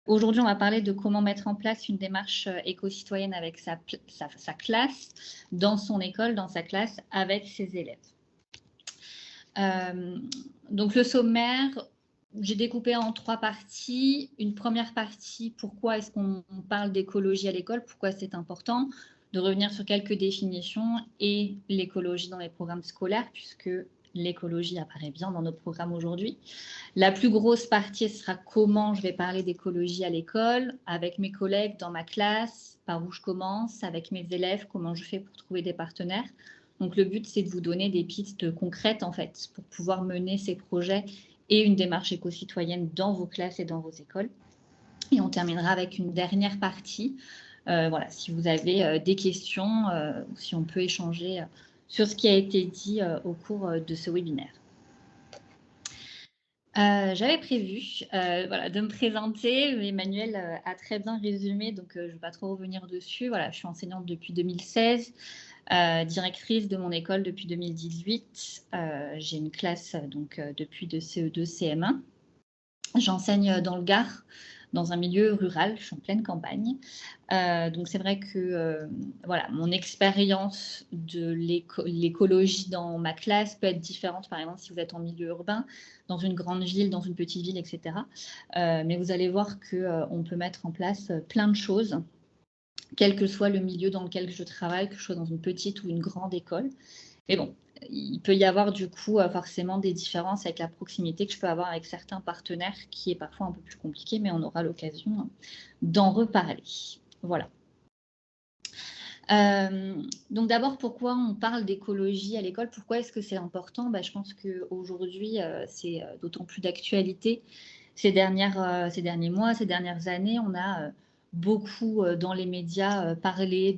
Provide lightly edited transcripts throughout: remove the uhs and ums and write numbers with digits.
Aujourd'hui, on va parler de comment mettre en place une démarche éco-citoyenne avec sa classe, dans son école, dans sa classe, avec ses élèves. Donc le sommaire, j'ai découpé en 3 parties. Une première partie, pourquoi est-ce qu'on parle d'écologie à l'école? Pourquoi c'est important? De revenir sur quelques définitions et l'écologie dans les programmes scolaires, puisque l'écologie apparaît bien dans nos programmes aujourd'hui. La plus grosse partie sera comment je vais parler d'écologie à l'école, avec mes collègues dans ma classe, par où je commence, avec mes élèves, comment je fais pour trouver des partenaires. Donc le but, c'est de vous donner des pistes concrètes, en fait, pour pouvoir mener ces projets et une démarche éco-citoyenne dans vos classes et dans vos écoles. Et on terminera avec une dernière partie. Voilà, si vous avez des questions, si on peut échanger sur ce qui a été dit au cours de ce webinaire. J'avais prévu voilà, de me présenter. Emmanuel a très bien résumé, donc je ne vais pas trop revenir dessus. Voilà, je suis enseignante depuis 2016, directrice de mon école depuis 2018. J'ai une classe donc, depuis de CE2, CM1. J'enseigne dans le Gard, dans un milieu rural, je suis en pleine campagne. Donc c'est vrai que voilà, mon expérience de l'écologie dans ma classe peut être différente, par exemple, si vous êtes en milieu urbain, dans une grande ville, dans une petite ville, etc. Mais vous allez voir qu'on peut mettre en place plein de choses, quel que soit le milieu dans lequel je travaille, que je sois dans une petite ou une grande école. Mais bon, il peut y avoir du coup forcément des différences avec la proximité que je peux avoir avec certains partenaires, qui est parfois un peu plus compliqué, mais on aura l'occasion d'en reparler. Voilà. Donc d'abord, pourquoi on parle d'écologie à l'école? Pourquoi est-ce que c'est important? Je pense qu'aujourd'hui, c'est d'autant plus d'actualité. Ces derniers mois, ces dernières années, on a beaucoup dans les médias parlé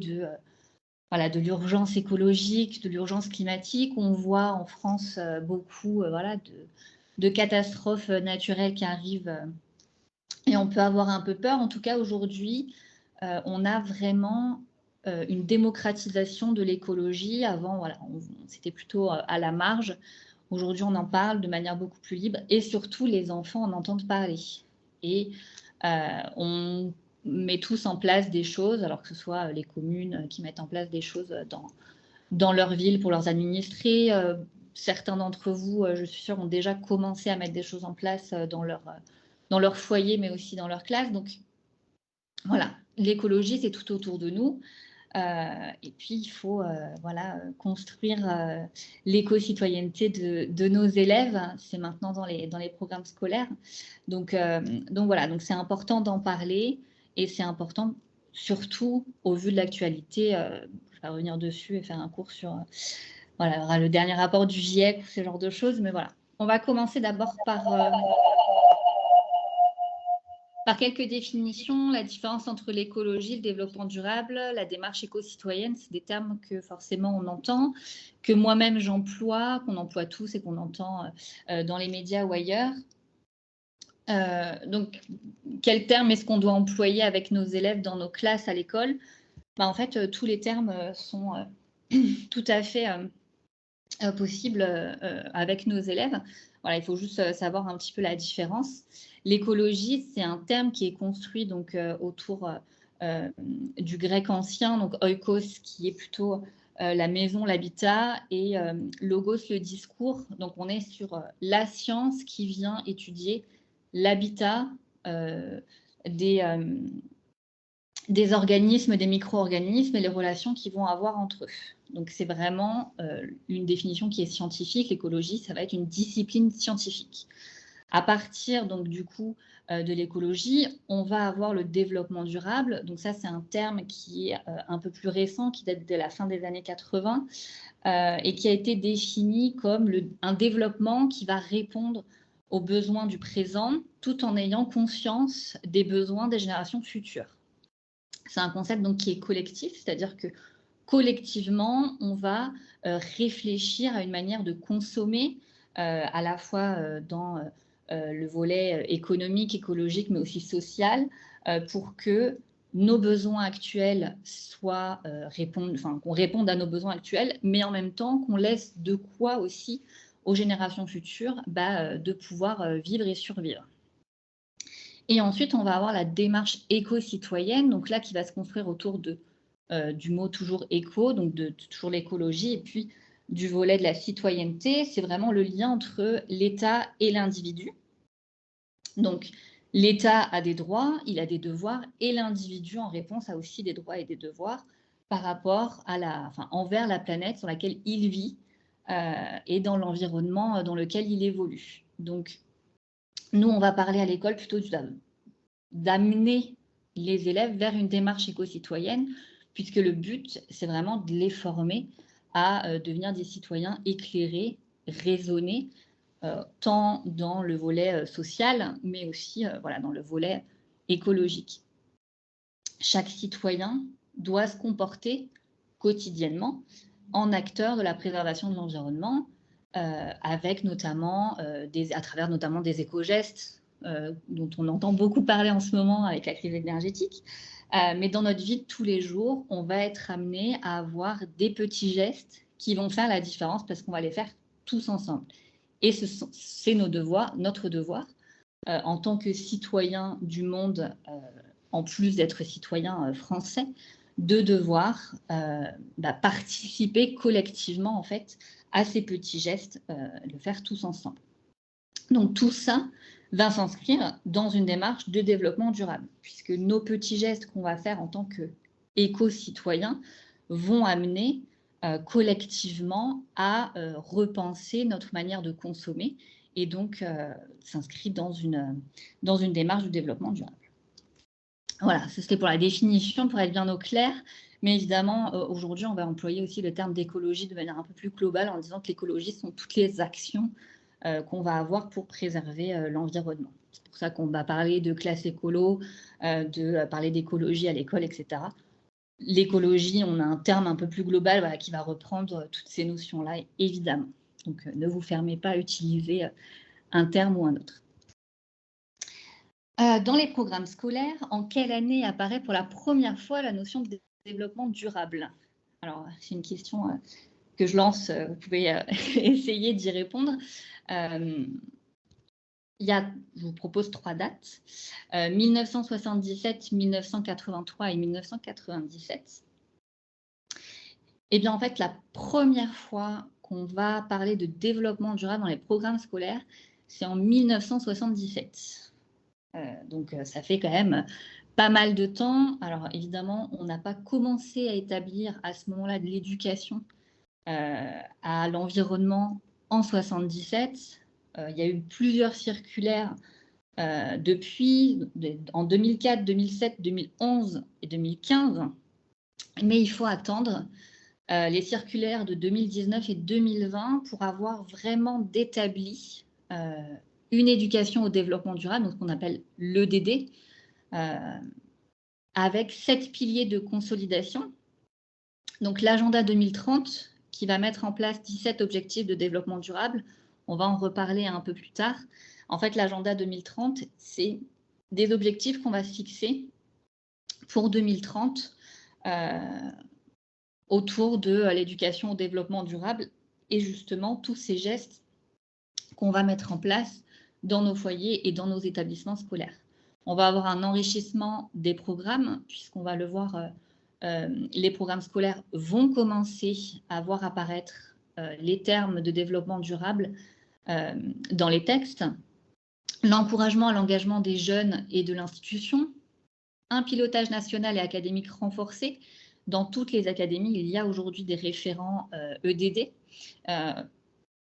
voilà, de l'urgence écologique, de l'urgence climatique. On voit en France beaucoup voilà, de catastrophes naturelles qui arrivent et on peut avoir un peu peur. En tout cas, aujourd'hui, on a vraiment une démocratisation de l'écologie. Avant, voilà, c'était plutôt à la marge. Aujourd'hui, on en parle de manière beaucoup plus libre et surtout, les enfants en entendent parler. Et on met tous en place des choses, alors que ce soit les communes qui mettent en place des choses dans leur ville pour leurs administrés. Certains d'entre vous, je suis sûre, ont déjà commencé à mettre des choses en place dans leur foyer, mais aussi dans leur classe. Donc, voilà, l'écologie, c'est tout autour de nous. Et puis, il faut voilà, construire l'éco-citoyenneté de nos élèves. C'est maintenant dans les programmes scolaires. Donc voilà, donc c'est important d'en parler et c'est important surtout au vu de l'actualité. Je vais revenir dessus et faire un cours sur voilà, le dernier rapport du GIEC ou ce genre de choses. Mais voilà, on va commencer d'abord par quelques définitions. La différence entre l'écologie, le développement durable, la démarche éco-citoyenne, c'est des termes que forcément on entend, que moi-même j'emploie, qu'on emploie tous et qu'on entend dans les médias ou ailleurs. Donc, quels termes est-ce qu'on doit employer avec nos élèves dans nos classes à l'école? En fait, tous les termes sont tout à fait possibles avec nos élèves. Voilà, il faut juste savoir un petit peu la différence. L'écologie, c'est un terme qui est construit donc, autour du grec ancien, donc oikos, qui est plutôt la maison, l'habitat, et logos, le discours. Donc, on est sur la science qui vient étudier l'habitat des organismes, des micro-organismes et les relations qu'ils vont avoir entre eux. Donc, c'est vraiment une définition qui est scientifique. L'écologie, ça va être une discipline scientifique. À partir, donc, du coup, de l'écologie, on va avoir le développement durable. Donc, ça, c'est un terme qui est un peu plus récent, qui date de la fin des années 80 et qui a été défini comme un développement qui va répondre aux besoins du présent tout en ayant conscience des besoins des générations futures. C'est un concept donc, qui est collectif, c'est-à-dire que collectivement, on va réfléchir à une manière de consommer à la fois dans le volet économique, écologique, mais aussi social, pour que nos besoins actuels qu'on réponde à nos besoins actuels, mais en même temps qu'on laisse de quoi aussi aux générations futures de pouvoir vivre et survivre. Et ensuite, on va avoir la démarche éco-citoyenne, donc là, qui va se construire autour du mot toujours éco, donc de toujours l'écologie, et puis du volet de la citoyenneté. C'est vraiment le lien entre l'État et l'individu. Donc, l'État a des droits, il a des devoirs, et l'individu, en réponse, a aussi des droits et des devoirs par rapport envers la planète sur laquelle il vit et dans l'environnement dans lequel il évolue. Donc, nous, on va parler à l'école plutôt d'amener les élèves vers une démarche éco-citoyenne, puisque le but, c'est vraiment de les former à devenir des citoyens éclairés, raisonnés, tant dans le volet social, mais aussi dans le volet écologique. Chaque citoyen doit se comporter quotidiennement en acteur de la préservation de l'environnement, avec notamment à travers notamment des éco-gestes dont on entend beaucoup parler en ce moment avec la crise énergétique. Mais dans notre vie de tous les jours, on va être amené à avoir des petits gestes qui vont faire la différence parce qu'on va les faire tous ensemble. Et c'est notre devoir, en tant que citoyen du monde, en plus d'être citoyen français, de devoir participer collectivement en fait à ces petits gestes, le faire tous ensemble. Donc tout ça va s'inscrire dans une démarche de développement durable, puisque nos petits gestes qu'on va faire en tant qu'éco-citoyens vont amener collectivement à repenser notre manière de consommer et donc s'inscrit dans une démarche de développement durable. Voilà, c'était pour la définition, pour être bien au clair. Mais évidemment, aujourd'hui, on va employer aussi le terme d'écologie de manière un peu plus globale en disant que l'écologie sont toutes les actions qu'on va avoir pour préserver l'environnement. C'est pour ça qu'on va parler de classe écolo, parler d'écologie à l'école, etc. L'écologie, on a un terme un peu plus global qui va reprendre toutes ces notions-là, évidemment. Donc, ne vous fermez pas à utiliser un terme ou un autre. Dans les programmes scolaires, en quelle année apparaît pour la première fois la notion de développement durable? Alors, c'est une question que je lance, vous pouvez essayer d'y répondre. Je vous propose 3 dates, 1977, 1983 et 1997. Eh bien, en fait, la première fois qu'on va parler de développement durable dans les programmes scolaires, c'est en 1977. Donc, ça fait quand même pas mal de temps. Alors, évidemment, on n'a pas commencé à établir à ce moment-là de l'éducation à l'environnement en 1977. Il y a eu plusieurs circulaires depuis, en 2004, 2007, 2011 et 2015. Mais il faut attendre les circulaires de 2019 et 2020 pour avoir vraiment d'établi une éducation au développement durable, donc ce qu'on appelle l'EDD, avec 7 piliers de consolidation. Donc l'agenda 2030, qui va mettre en place 17 objectifs de développement durable. On va en reparler un peu plus tard. En fait, l'agenda 2030, c'est des objectifs qu'on va se fixer pour 2030 autour de l'éducation au développement durable et justement tous ces gestes qu'on va mettre en place dans nos foyers et dans nos établissements scolaires. On va avoir un enrichissement des programmes, puisqu'on va le voir, les programmes scolaires vont commencer à voir apparaître les termes de développement durable dans les textes. L'encouragement à l'engagement des jeunes et de l'institution, un pilotage national et académique renforcé. Dans toutes les académies, il y a aujourd'hui des référents EDD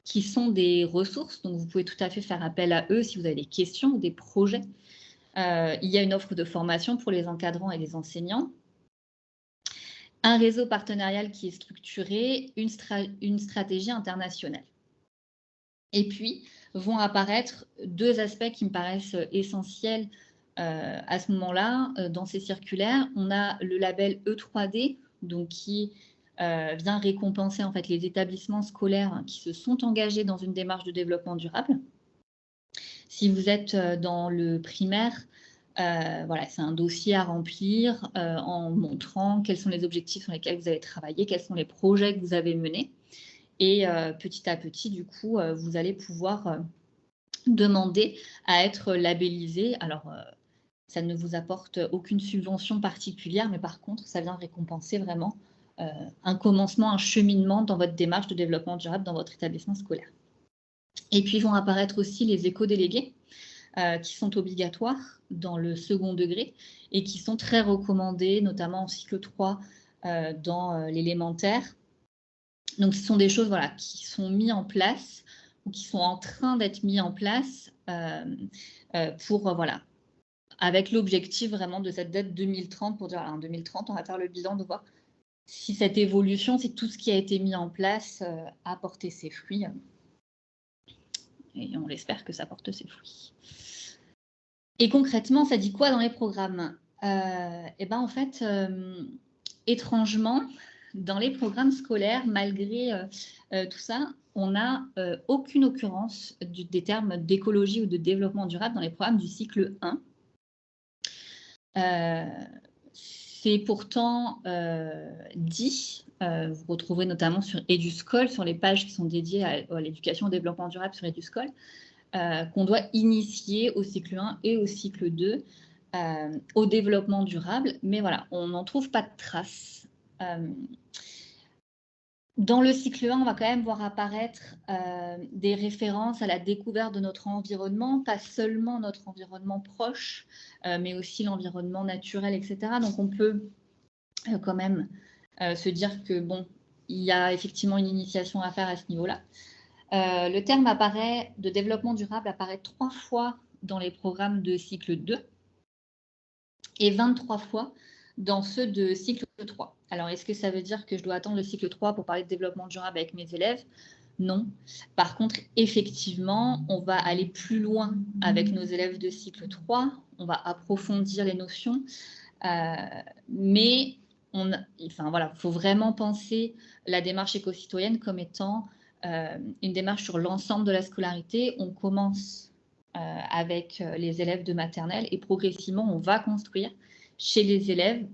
qui sont des ressources, donc vous pouvez tout à fait faire appel à eux si vous avez des questions ou des projets. Il y a une offre de formation pour les encadrants et les enseignants. Un réseau partenarial qui est structuré, une stratégie internationale. Et puis, vont apparaître 2 aspects qui me paraissent essentiels à ce moment-là. Dans ces circulaires, on a le label E3D, donc qui vient récompenser en fait les établissements scolaires qui se sont engagés dans une démarche de développement durable. Si vous êtes dans le primaire, voilà, c'est un dossier à remplir en montrant quels sont les objectifs sur lesquels vous avez travaillé, quels sont les projets que vous avez menés. Et petit à petit, du coup, vous allez pouvoir demander à être labellisé. Alors, ça ne vous apporte aucune subvention particulière, mais par contre, ça vient récompenser vraiment un commencement, un cheminement dans votre démarche de développement durable dans votre établissement scolaire. Et puis vont apparaître aussi les éco-délégués qui sont obligatoires dans le second degré et qui sont très recommandés, notamment en cycle 3 dans l'élémentaire. Donc, ce sont des choses voilà, qui sont mises en place ou qui sont en train d'être mises en place pour, voilà, avec l'objectif vraiment de cette date 2030 pour dire, en 2030, on va faire le bilan de voir si cette évolution, si tout ce qui a été mis en place a porté ses fruits. Et on l'espère que ça porte ses fruits. Et concrètement, ça dit quoi dans les programmes? Eh ben, en fait, étrangement, dans les programmes scolaires, malgré tout ça, on n'a aucune occurrence des termes d'écologie ou de développement durable dans les programmes du cycle 1. C'est pourtant dit, vous retrouvez notamment sur Eduscol, sur les pages qui sont dédiées à l'éducation au développement durable sur Eduscol, qu'on doit initier au cycle 1 et au cycle 2 au développement durable. Mais voilà, on n'en trouve pas de traces. Dans le cycle 1, on va quand même voir apparaître des références à la découverte de notre environnement, pas seulement notre environnement proche, mais aussi l'environnement naturel, etc. Donc, on peut quand même se dire que, bon, il y a effectivement une initiation à faire à ce niveau-là. Le terme de développement durable apparaît 3 fois dans les programmes de cycle 2 et 23 fois dans ceux de cycle 3. Alors, est-ce que ça veut dire que je dois attendre le cycle 3 pour parler de développement durable avec mes élèves? Non. Par contre, effectivement, on va aller plus loin avec nos élèves de cycle 3, on va approfondir les notions, mais il faut vraiment penser la démarche éco-citoyenne comme étant une démarche sur l'ensemble de la scolarité. On commence avec les élèves de maternelle et progressivement, on va construire chez les élèves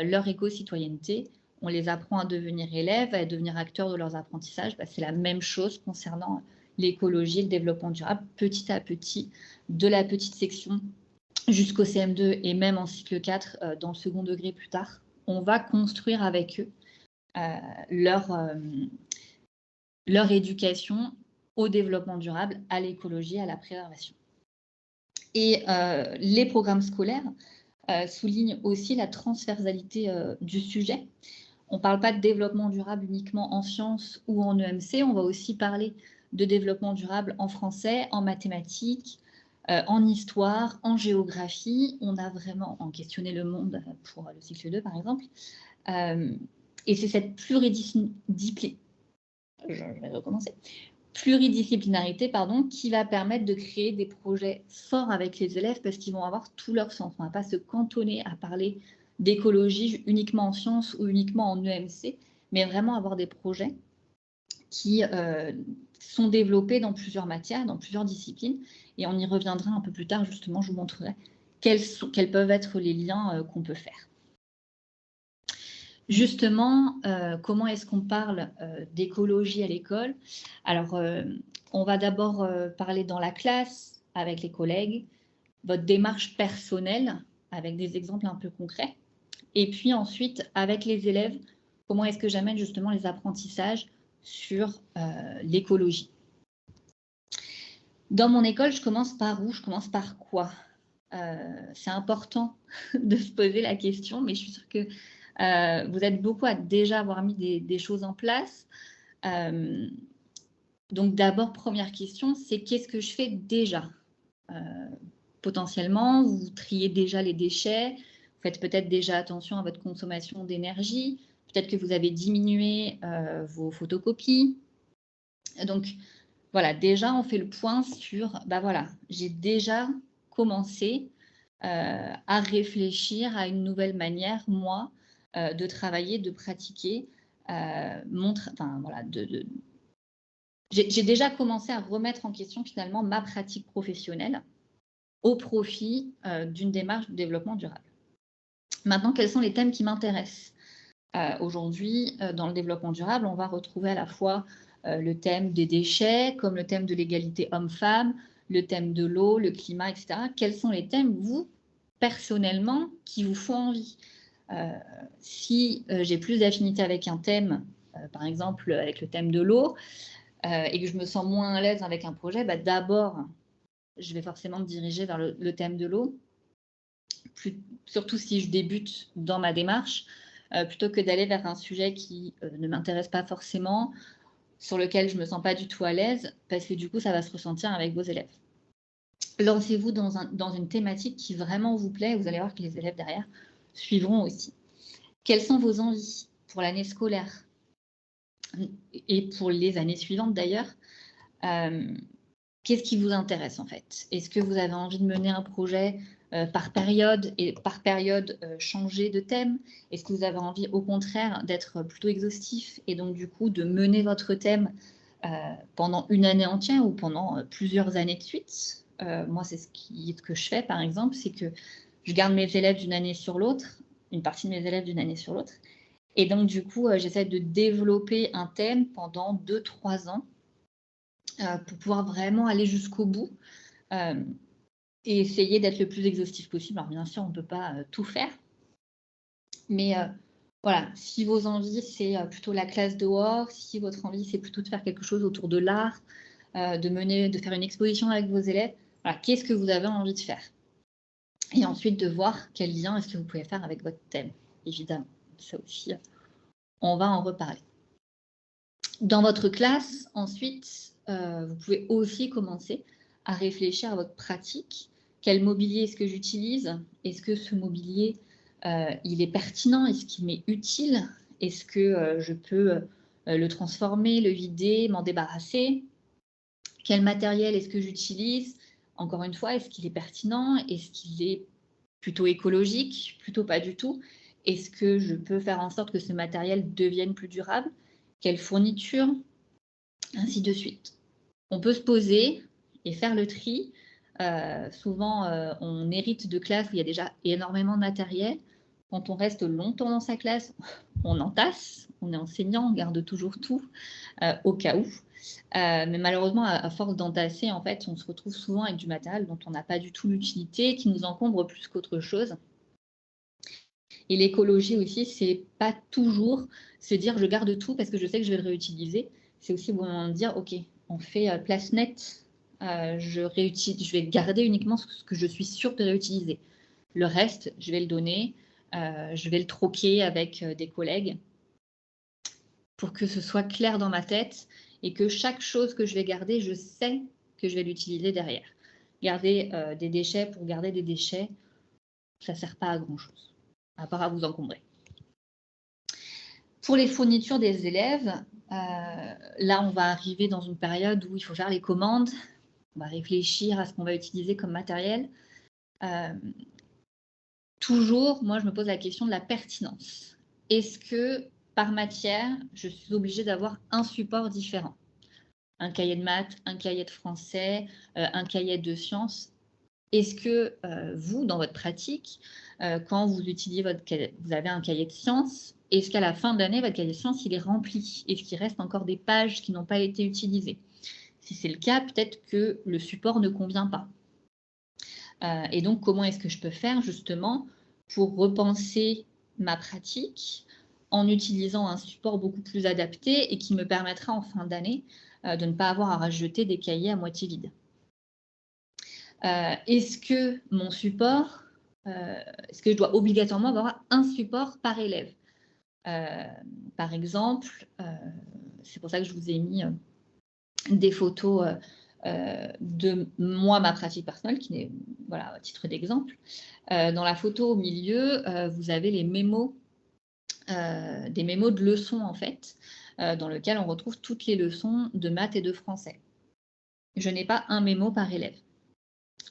leur éco-citoyenneté. On les apprend à devenir élèves, à devenir acteurs de leurs apprentissages. C'est la même chose concernant l'écologie et le développement durable, petit à petit, de la petite section jusqu'au CM2 et même en cycle 4, dans le second degré plus tard. On va construire avec eux leur éducation au développement durable, à l'écologie, à la préservation. Et les programmes scolaires soulignent aussi la transversalité du sujet. On ne parle pas de développement durable uniquement en sciences ou en EMC, on va aussi parler de développement durable en français, en mathématiques, en histoire, en géographie. On a vraiment en questionné le monde pour le cycle 2, par exemple. Et c'est cette pluridisciplinarité qui va permettre de créer des projets forts avec les élèves parce qu'ils vont avoir tout leur sens. On ne va pas se cantonner à parler d'écologie uniquement en sciences ou uniquement en EMC, mais vraiment avoir des projets qui sont développés dans plusieurs matières, dans plusieurs disciplines. Et on y reviendra un peu plus tard, justement, je vous montrerai quels peuvent être les liens qu'on peut faire. Justement, comment est-ce qu'on parle d'écologie à l'école? Alors, on va d'abord parler dans la classe, avec les collègues, votre démarche personnelle, avec des exemples un peu concrets. Et puis ensuite, avec les élèves, comment est-ce que j'amène justement les apprentissages sur l'écologie? Dans mon école, je commence par où? Je commence par quoi? C'est important de se poser la question, mais je suis sûre que vous êtes beaucoup à déjà avoir mis des choses en place. Donc d'abord, première question, c'est qu'est-ce que je fais déjà? Potentiellement, vous triez déjà les déchets, vous faites peut-être déjà attention à votre consommation d'énergie, peut-être que vous avez diminué vos photocopies. Donc voilà, déjà on fait le point sur, j'ai déjà commencé à réfléchir à une nouvelle manière, moi, de travailler, de pratiquer. J'ai déjà commencé à remettre en question finalement ma pratique professionnelle au profit d'une démarche de développement durable. Maintenant, quels sont les thèmes qui m'intéressent? Aujourd'hui, dans le développement durable, on va retrouver à la fois le thème des déchets, comme le thème de l'égalité homme-femme, le thème de l'eau, le climat, etc. Quels sont les thèmes, vous, personnellement qui vous font envie. Si j'ai plus d'affinité avec un thème, par exemple avec le thème de l'eau, et que je me sens moins à l'aise avec un projet, d'abord, je vais forcément me diriger vers le thème de l'eau, surtout si je débute dans ma démarche, plutôt que d'aller vers un sujet qui ne m'intéresse pas forcément, sur lequel je ne me sens pas du tout à l'aise, parce que du coup, ça va se ressentir avec vos élèves. Lancez-vous dans une thématique qui vraiment vous plaît, vous allez voir que les élèves derrière suivront aussi. Quelles sont vos envies pour l'année scolaire et pour les années suivantes d'ailleurs? Qu'est-ce qui vous intéresse en fait? Est-ce que vous avez envie de mener un projet par période et par période changer de thème? Est-ce que vous avez envie au contraire d'être plutôt exhaustif et donc du coup de mener votre thème pendant une année entière ou pendant plusieurs années de suite? Moi, c'est ce que je fais par exemple, c'est que je garde mes élèves d'une année sur l'autre, une partie de mes élèves d'une année sur l'autre. Et donc, du coup, j'essaie de développer un thème pendant 2-3 ans pour pouvoir vraiment aller jusqu'au bout et essayer d'être le plus exhaustif possible. Alors, bien sûr, on ne peut pas tout faire. Mais voilà, si vos envies, c'est plutôt la classe dehors, si votre envie, c'est plutôt de faire quelque chose autour de l'art, de faire une exposition avec vos élèves, voilà, qu'est-ce que vous avez envie de faire? Et ensuite, de voir quel lien est-ce que vous pouvez faire avec votre thème, évidemment. Ça aussi, on va en reparler. Dans votre classe, ensuite, vous pouvez aussi commencer à réfléchir à votre pratique. Quel mobilier est-ce que j'utilise? Est-ce que ce mobilier, il est pertinent? Est-ce qu'il m'est utile? Est-ce que je peux le transformer, le vider, m'en débarrasser? Quel matériel est-ce que j'utilise? Encore une fois, est-ce qu'il est pertinent? Est-ce qu'il est plutôt écologique? Plutôt pas du tout. Est-ce que je peux faire en sorte que ce matériel devienne plus durable? Quelle fourniture? Ainsi de suite. On peut se poser et faire le tri. Souvent, on hérite de classes où il y a déjà énormément de matériel. Quand on reste longtemps dans sa classe, on entasse. On est enseignant, on garde toujours tout au cas où. Mais malheureusement, à force d'entasser, en fait, on se retrouve souvent avec du matériel dont on n'a pas du tout l'utilité, qui nous encombre plus qu'autre chose. Et l'écologie aussi, c'est pas toujours se dire je garde tout parce que je sais que je vais le réutiliser. C'est aussi au moment de dire ok, on fait place nette, je vais garder uniquement ce que je suis sûre de réutiliser. Le reste, je vais le donner, je vais le troquer avec des collègues pour que ce soit clair dans ma tête et que chaque chose que je vais garder, je sais que je vais l'utiliser derrière. Garder des déchets pour garder des déchets, ça ne sert pas à grand-chose, à part à vous encombrer. Pour les fournitures des élèves, là, on va arriver dans une période où il faut faire les commandes, on va réfléchir à ce qu'on va utiliser comme matériel. Toujours, moi, je me pose la question de la pertinence. Est-ce que, par matière, je suis obligée d'avoir un support différent? Un cahier de maths, un cahier de français, un cahier de sciences. Est-ce que vous, dans votre pratique, quand vous avez un cahier de sciences, est-ce qu'à la fin de l'année, votre cahier de sciences, il est rempli? Est-ce qu'il reste encore des pages qui n'ont pas été utilisées? Si c'est le cas, peut-être que le support ne convient pas. Et donc, comment est-ce que je peux faire justement pour repenser ma pratique en utilisant un support beaucoup plus adapté et qui me permettra en fin d'année de ne pas avoir à rajouter des cahiers à moitié vides? Est-ce que mon support, est-ce que je dois obligatoirement avoir un support par élève? Par exemple, c'est pour ça que je vous ai mis des photos de moi, ma pratique personnelle, qui n'est, voilà, à titre d'exemple. Dans la photo au milieu, vous avez les mémos, des mémos de leçons en fait, dans lequel on retrouve toutes les leçons de maths et de français. Je n'ai pas un mémo par élève.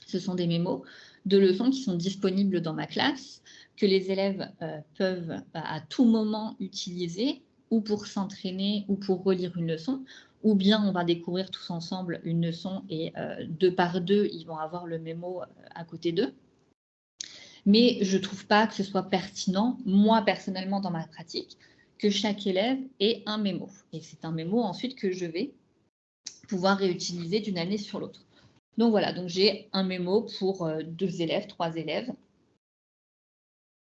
Ce sont des mémos de leçons qui sont disponibles dans ma classe, que les élèves peuvent à tout moment utiliser, ou pour s'entraîner, ou pour relire une leçon, ou bien on va découvrir tous ensemble une leçon et deux par deux, ils vont avoir le mémo à côté d'eux. Mais je ne trouve pas que ce soit pertinent, moi personnellement dans ma pratique, que chaque élève ait un mémo. Et c'est un mémo ensuite que je vais pouvoir réutiliser d'une année sur l'autre. Donc voilà, donc j'ai un mémo pour 2 élèves, 3 élèves.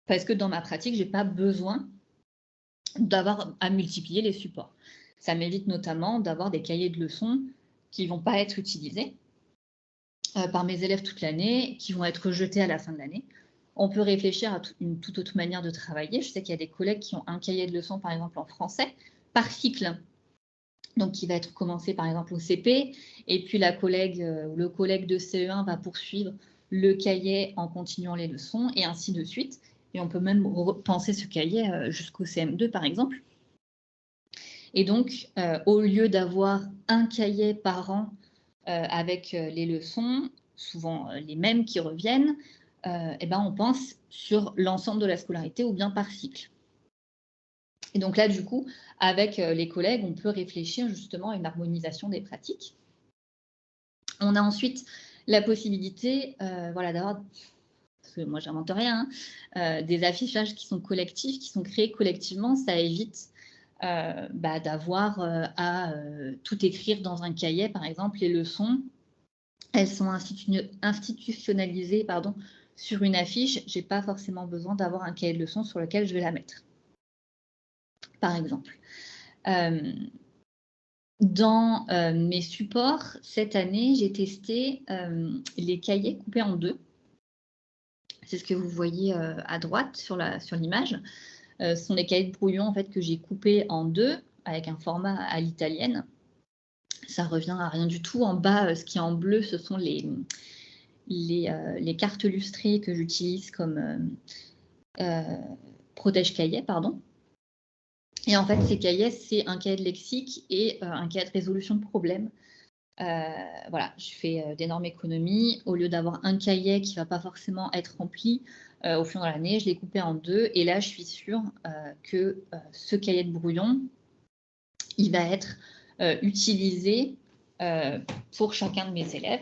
parce que dans ma pratique, je n'ai pas besoin d'avoir à multiplier les supports. Ça m'évite notamment d'avoir des cahiers de leçons qui ne vont pas être utilisés par mes élèves toute l'année, qui vont être rejetés à la fin de l'année. On peut réfléchir à une toute autre manière de travailler. Je sais qu'il y a des collègues qui ont un cahier de leçons, par exemple en français, par cycle. Donc, qui va être commencé, par exemple, au CP. Et puis, la collègue ou le collègue de CE1 va poursuivre le cahier en continuant les leçons, et ainsi de suite. Et on peut même repenser ce cahier jusqu'au CM2, par exemple. Et donc, au lieu d'avoir un cahier par an avec les leçons, souvent les mêmes qui reviennent, eh ben, on pense sur l'ensemble de la scolarité ou bien par cycle. Et donc là, du coup, avec les collègues, on peut réfléchir justement à une harmonisation des pratiques. On a ensuite la possibilité voilà, d'avoir, parce que moi, j'invente rien, des affichages qui sont collectifs, qui sont créés collectivement. Ça évite d'avoir à tout écrire dans un cahier. Par exemple, les leçons, elles sont institutionnalisées sur une affiche. Je n'ai pas forcément besoin d'avoir un cahier de leçons sur lequel je vais la mettre, par exemple. Dans mes supports, cette année, j'ai testé les cahiers coupés en deux. C'est ce que vous voyez à droite sur l'image. Ce sont les cahiers de brouillon en fait, que j'ai coupés en deux avec un format à l'italienne. Ça revient à rien du tout. En bas, ce qui est en bleu, ce sont les cartes lustrées que j'utilise comme protège-cahier, pardon. Et en fait, ces cahiers, c'est un cahier de lexique et un cahier de résolution de problèmes. Voilà, je fais d'énormes économies. Au lieu d'avoir un cahier qui ne va pas forcément être rempli au fur et à l'année, je l'ai coupé en deux. Et là, je suis sûre que ce cahier de brouillon, il va être utilisé pour chacun de mes élèves.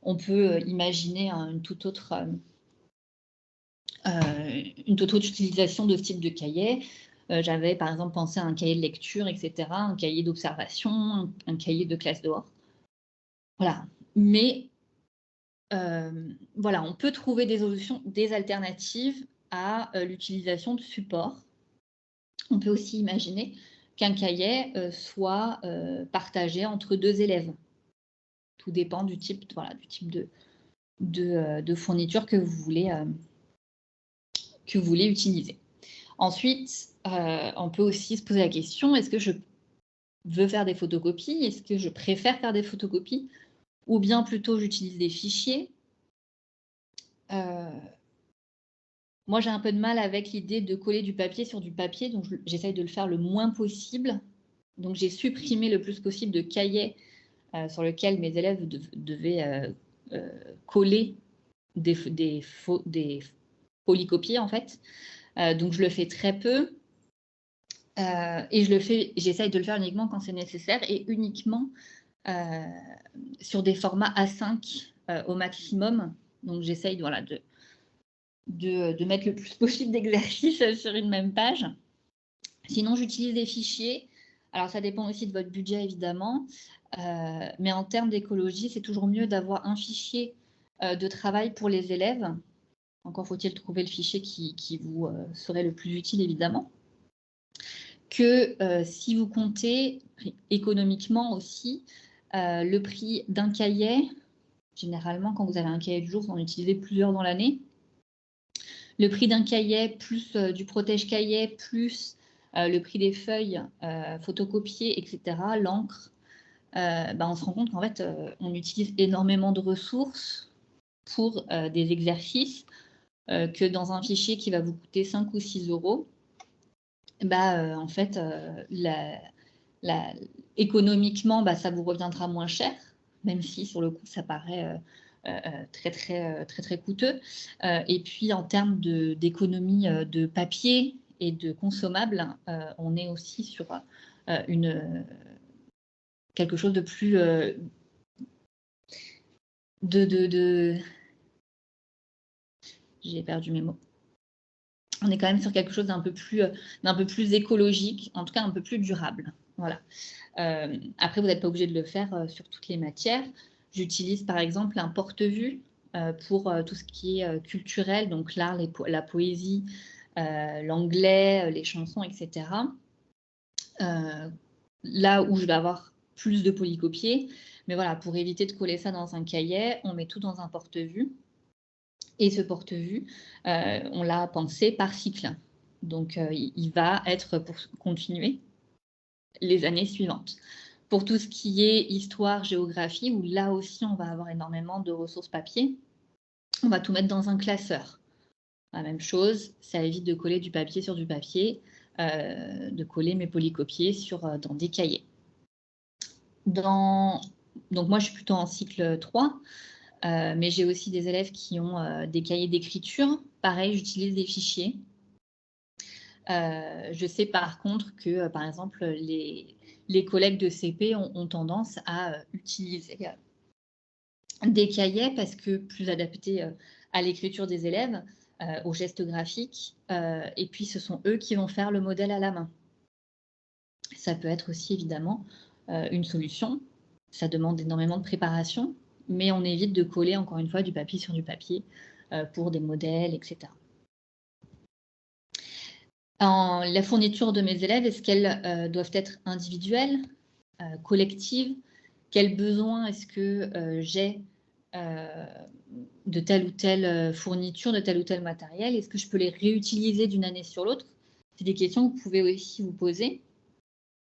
On peut imaginer une toute autre utilisation de ce type de cahier. J'avais par exemple pensé à un cahier de lecture, etc., un cahier d'observation, un cahier de classe dehors. Voilà. Mais voilà, on peut trouver des solutions, des alternatives à l'utilisation de supports. On peut aussi imaginer qu'un cahier soit partagé entre deux élèves. Tout dépend du type de fourniture que vous voulez utiliser. Ensuite, on peut aussi se poser la question, est-ce que je veux faire des photocopies? Est-ce que je préfère faire des photocopies? Ou bien plutôt j'utilise des fichiers? Moi, j'ai un peu de mal avec l'idée de coller du papier sur du papier, donc j'essaye de le faire le moins possible. Donc, j'ai supprimé le plus possible de cahiers sur lesquels mes élèves devaient coller des polycopiés, en fait. Donc, je le fais très peu. Et j'essaye de le faire uniquement quand c'est nécessaire et uniquement sur des formats A5 au maximum. Donc, j'essaye de mettre le plus possible d'exercices sur une même page. Sinon, j'utilise des fichiers. Alors, ça dépend aussi de votre budget, évidemment. Mais en termes d'écologie, c'est toujours mieux d'avoir un fichier de travail pour les élèves. Encore faut-il trouver le fichier qui vous serait le plus utile, évidemment. Que si vous comptez économiquement aussi le prix d'un cahier. Généralement, quand vous avez un cahier de jour, vous en utilisez plusieurs dans l'année. Le prix d'un cahier plus du protège-cahier plus le prix des feuilles photocopiées, etc., l'encre, on se rend compte qu'en fait, on utilise énormément de ressources pour des exercices que dans un fichier qui va vous coûter 5 ou 6 euros, en fait, économiquement, ça vous reviendra moins cher, même si sur le coup, ça paraît très coûteux. Et puis, en termes d'économie de papier et de consommables, on est aussi sur quelque chose de plus... J'ai perdu mes mots. On est quand même sur quelque chose d'un peu plus écologique, en tout cas un peu plus durable. Voilà. Après, vous n'êtes pas obligé de le faire sur toutes les matières. J'utilise par exemple un porte-vue pour tout ce qui est culturel, donc l'art, la poésie, l'anglais, les chansons, etc. Là où je vais avoir plus de polycopiés. Mais voilà, pour éviter de coller ça dans un cahier, on met tout dans un porte-vue. Et ce porte-vue, on l'a pensé par cycle. Donc, il va être pour continuer les années suivantes. Pour tout ce qui est histoire, géographie, où là aussi, on va avoir énormément de ressources papier, on va tout mettre dans un classeur. La même chose, ça évite de coller du papier sur du papier, de coller mes polycopiés dans des cahiers. Donc moi, je suis plutôt en cycle 3, mais j'ai aussi des élèves qui ont des cahiers d'écriture. Pareil, j'utilise des fichiers. Je sais par contre que, par exemple, les collègues de CP ont tendance à utiliser des cahiers parce que plus adaptés à l'écriture des élèves, aux gestes graphiques, et puis ce sont eux qui vont faire le modèle à la main. Ça peut être aussi évidemment une solution. Ça demande énormément de préparation, mais on évite de coller encore une fois du papier sur du papier pour des modèles, etc. La fourniture de mes élèves, est-ce qu'elles doivent être individuelles, collectives? Quels besoins est-ce que j'ai de telle ou telle fourniture, de tel ou tel matériel? Est-ce que je peux les réutiliser d'une année sur l'autre? C'est des questions que vous pouvez aussi vous poser.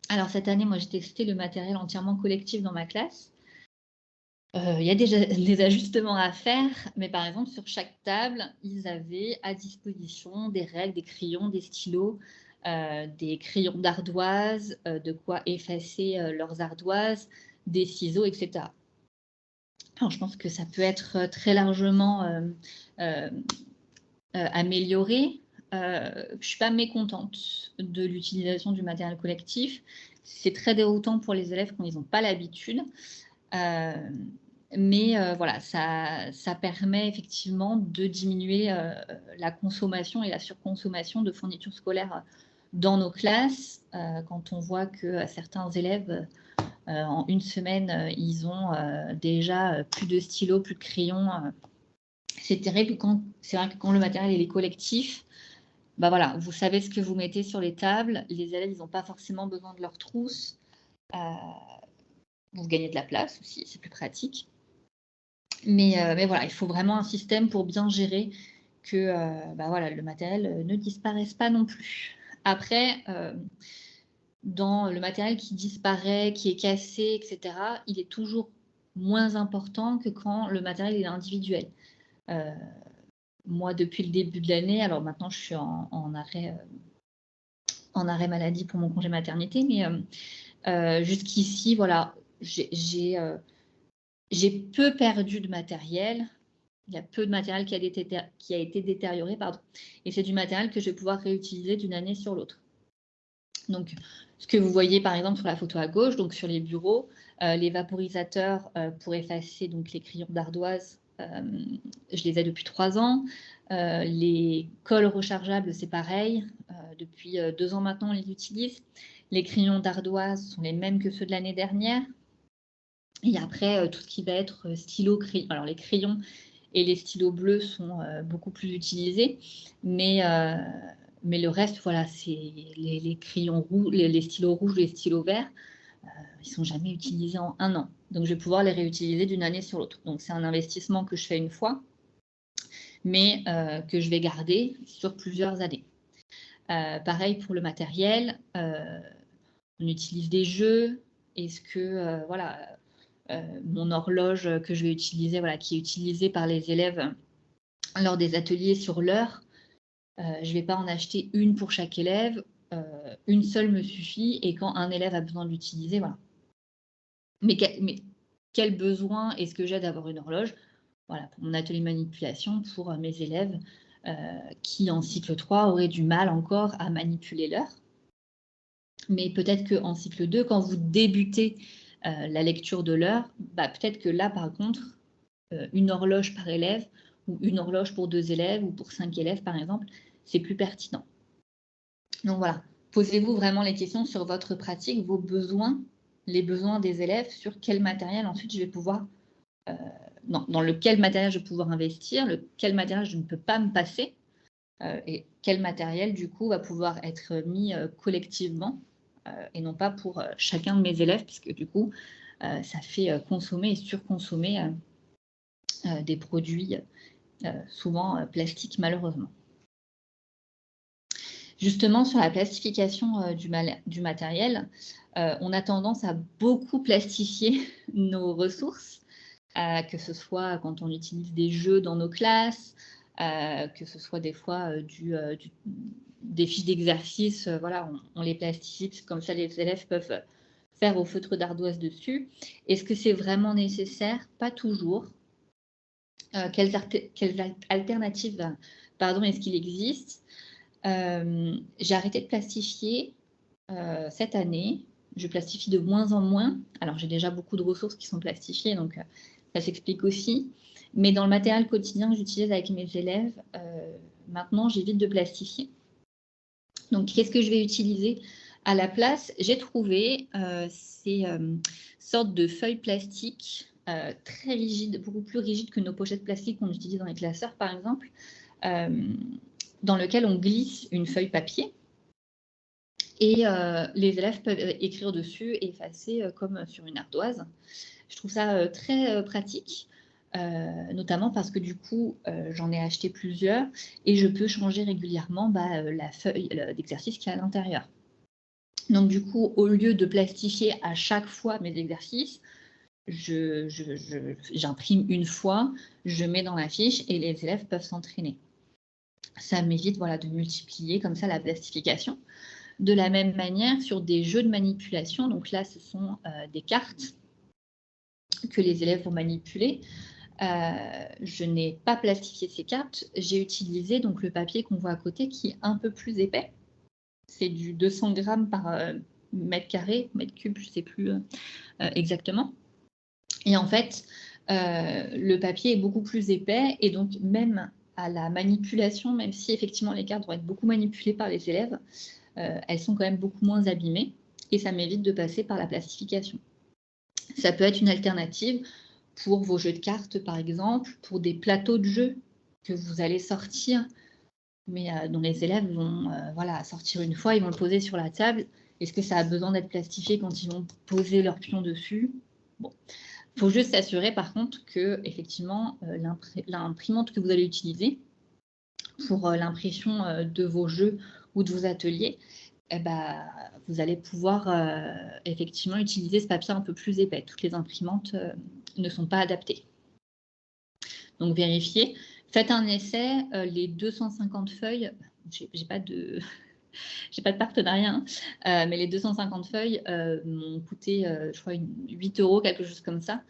Alors cette année, moi j'ai testé le matériel entièrement collectif dans ma classe. Il y a déjà des ajustements à faire, mais par exemple sur chaque table, ils avaient à disposition des règles, des crayons, des stylos, des crayons d'ardoise, de quoi effacer leurs ardoises, des ciseaux, etc. Alors, je pense que ça peut être très largement amélioré. Je ne suis pas mécontente de l'utilisation du matériel collectif. C'est très déroutant pour les élèves quand ils n'ont pas l'habitude. Mais voilà, ça permet effectivement de diminuer la consommation et la surconsommation de fournitures scolaires dans nos classes. Quand on voit que certains élèves, en une semaine, ils ont déjà plus de stylos, plus de crayons. C'est terrible. C'est vrai que quand le matériel est collectif, bah voilà, vous savez ce que vous mettez sur les tables. Les élèves, ils n'ont pas forcément besoin de leurs trousses. Vous gagnez de la place aussi, c'est plus pratique. Mais voilà, il faut vraiment un système pour bien gérer que bah voilà, le matériel ne disparaisse pas non plus. Après, dans le matériel qui disparaît, qui est cassé, etc., il est toujours moins important que quand le matériel est individuel. Moi, depuis le début de l'année, alors maintenant je suis en arrêt maladie pour mon congé maternité, mais jusqu'ici, voilà, j'ai peu perdu de matériel. Il y a peu de matériel qui a été détérioré, pardon. Et c'est du matériel que je vais pouvoir réutiliser d'une année sur l'autre. Donc, ce que vous voyez par exemple sur la photo à gauche, donc sur les bureaux, les vaporisateurs pour effacer donc, les crayons d'ardoise, je les ai depuis 3 ans. Les cols rechargeables, c'est pareil. Depuis 2 ans maintenant, on les utilise. Les crayons d'ardoise sont les mêmes que ceux de l'année dernière. Et après, tout ce qui va être stylo, crayon. Alors, les crayons et les stylos bleus sont beaucoup plus utilisés. Mais le reste, voilà, c'est les crayons rouges, les stylos rouges, les stylos verts, ils ne sont jamais utilisés en 1 an. Donc, je vais pouvoir les réutiliser d'une année sur l'autre. Donc, c'est un investissement que je fais une fois, mais que je vais garder sur plusieurs années. Pareil pour le matériel, on utilise des jeux. Est-ce que, voilà, mon horloge que je vais utiliser, voilà, qui est utilisée par les élèves lors des ateliers sur l'heure, je ne vais pas en acheter une pour chaque élève. Une seule me suffit et quand un élève a besoin de l'utiliser, voilà. Mais quel besoin est-ce que j'ai d'avoir une horloge? Voilà, pour mon atelier de manipulation, pour mes élèves qui, en cycle 3, auraient du mal encore à manipuler l'heure. Mais peut-être qu'en cycle 2, quand vous débutez la lecture de l'heure, bah, peut-être que là, par contre, une horloge par élève ou une horloge pour 2 élèves ou pour 5 élèves, par exemple, c'est plus pertinent. Donc voilà, posez-vous vraiment les questions sur votre pratique, vos besoins, les besoins des élèves, sur quel matériel ensuite je vais pouvoir, dans lequel matériel je vais pouvoir investir, lequel matériel je ne peux pas me passer. Et quel matériel, du coup, va pouvoir être mis collectivement et non pas pour chacun de mes élèves, puisque du coup, ça fait consommer et surconsommer des produits souvent plastiques, malheureusement. Justement, sur la plastification du matériel, on a tendance à beaucoup plastifier nos ressources, que ce soit quand on utilise des jeux dans nos classes, que ce soit des fois des fiches d'exercice, voilà, on les plastifie, comme ça les élèves peuvent faire au feutre d'ardoise dessus. Est-ce que c'est vraiment nécessaire? Pas toujours. Quelles alternatives est-ce qu'il existe? J'ai arrêté de plastifier cette année. Je plastifie de moins en moins. Alors, j'ai déjà beaucoup de ressources qui sont plastifiées, donc ça s'explique aussi. Mais dans le matériel quotidien que j'utilise avec mes élèves, maintenant, j'évite de plastifier. Donc, qu'est-ce que je vais utiliser à la place? J'ai trouvé ces sortes de feuilles plastiques très rigides, beaucoup plus rigides que nos pochettes plastiques qu'on utilise dans les classeurs, par exemple, dans lequel on glisse une feuille papier. Et les élèves peuvent écrire dessus et effacer comme sur une ardoise. Je trouve ça très pratique, notamment parce que du coup, j'en ai acheté plusieurs et je peux changer régulièrement la feuille d'exercice qui est à l'intérieur. Donc du coup, au lieu de plastifier à chaque fois mes exercices, j'imprime une fois, je mets dans la fiche et les élèves peuvent s'entraîner. Ça m'évite de multiplier comme ça la plastification. De la même manière, sur des jeux de manipulation, donc là, ce sont des cartes que les élèves vont manipuler. Je n'ai pas plastifié ces cartes. J'ai utilisé donc le papier qu'on voit à côté qui est un peu plus épais. C'est du 200 grammes par mètre carré, mètre cube, je ne sais plus exactement. Et en fait, le papier est beaucoup plus épais et donc même à la manipulation, même si effectivement les cartes vont être beaucoup manipulées par les élèves, elles sont quand même beaucoup moins abîmées et ça m'évite de passer par la plastification. Ça peut être une alternative pour vos jeux de cartes, par exemple, pour des plateaux de jeux que vous allez sortir, mais dont les élèves vont sortir une fois, ils vont le poser sur la table. Est-ce que ça a besoin d'être plastifié quand ils vont poser leur pion dessus? Bon. Il faut juste s'assurer, par contre, que effectivement l'imprimante que vous allez utiliser pour l'impression de vos jeux ou de vos ateliers, vous allez pouvoir effectivement utiliser ce papier un peu plus épais. Toutes les imprimantes ne sont pas adaptées. Donc, vérifiez. Faites un essai. Les 250 feuilles, j'ai pas de partenariat, mais les 250 feuilles m'ont coûté, je crois, 8 €, quelque chose comme ça,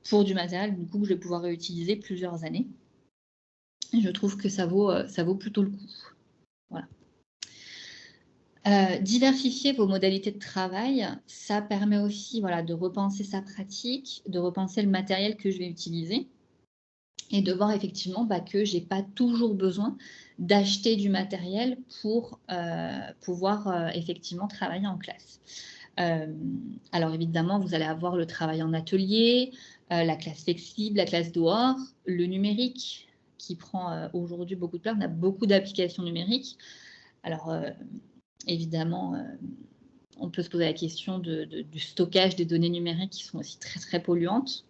pour du matériel du coup, que je vais pouvoir réutiliser plusieurs années. Et je trouve que ça vaut plutôt le coup. Voilà. Diversifier vos modalités de travail, ça permet aussi de repenser sa pratique, de repenser le matériel que je vais utiliser et de voir effectivement que je n'ai pas toujours besoin d'acheter du matériel pour pouvoir effectivement travailler en classe. Alors évidemment, vous allez avoir le travail en atelier, la classe flexible, la classe dehors, le numérique qui prend aujourd'hui beaucoup de place. On a beaucoup d'applications numériques. Alors évidemment, on peut se poser la question du stockage des données numériques qui sont aussi très, très polluantes.